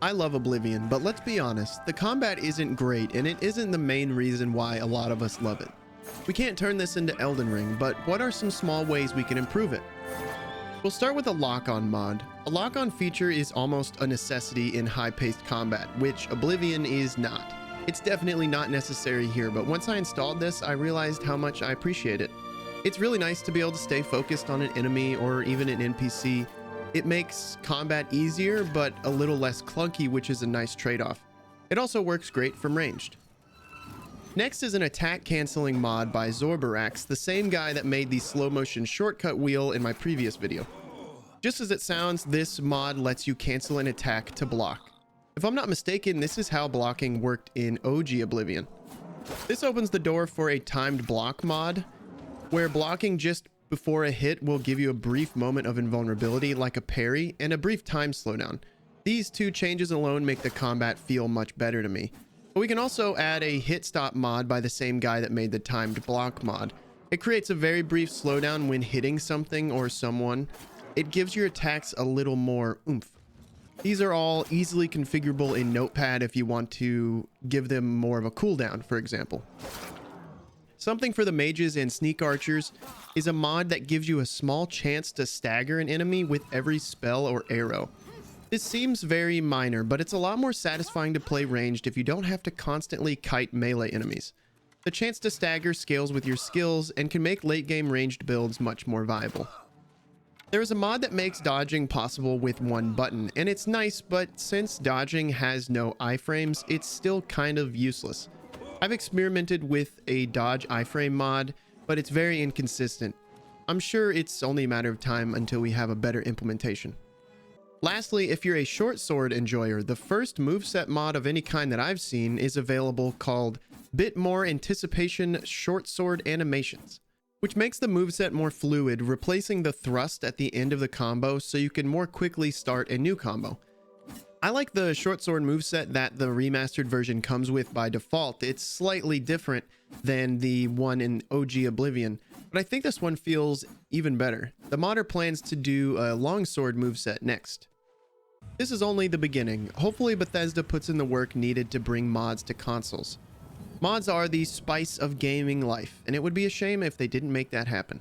I love Oblivion, but let's be honest, the combat isn't great and it isn't the main reason why a lot of us love it. We can't turn this into Elden Ring, but what are some small ways we can improve it? We'll start with a lock-on mod. A lock-on feature is almost a necessity in high-paced combat, which Oblivion is not. It's definitely not necessary here, but once I installed this, I realized how much I appreciate it. It's really nice to be able to stay focused on an enemy or even an NPC. It makes combat easier, but a little less clunky, which is a nice trade-off. It also works great from ranged. Next is an attack canceling mod by Zorbarax, the same guy that made the slow motion shortcut wheel in my previous video. Just as it sounds, this mod lets you cancel an attack to block. If I'm not mistaken, this is how blocking worked in OG Oblivion. This opens the door for a timed block mod, where blocking just before a hit will give you a brief moment of invulnerability like a parry and a brief time slowdown. These two changes alone make the combat feel much better to me. But we can also add a HitStop mod by the same guy that made the timed block mod. It creates a very brief slowdown when hitting something or someone. It gives your attacks a little more oomph. These are all easily configurable in Notepad if you want to give them more of a cooldown, for example. Something for the mages and sneak archers is a mod that gives you a small chance to stagger an enemy with every spell or arrow. This seems very minor, but it's a lot more satisfying to play ranged if you don't have to constantly kite melee enemies. The chance to stagger scales with your skills and can make late game ranged builds much more viable. There is a mod that makes dodging possible with one button, and it's nice, but since dodging has no iframes, it's still kind of useless. I've experimented with a DodgeIFrame mod, but it's very inconsistent. I'm sure it's only a matter of time until we have a better implementation. Lastly, if you're a short sword enjoyer, the first moveset mod of any kind that I've seen is available called Bit More Anticipation Shortsword Animations, which makes the moveset more fluid, replacing the thrust at the end of the combo so you can more quickly start a new combo. I like the Shortsword moveset that the remastered version comes with by default. It's slightly different than the one in OG Oblivion, but I think this one feels even better. The modder plans to do a longsword moveset next. This is only the beginning. Hopefully Bethesda puts in the work needed to bring mods to consoles. Mods are the spice of gaming life, and it would be a shame if they didn't make that happen.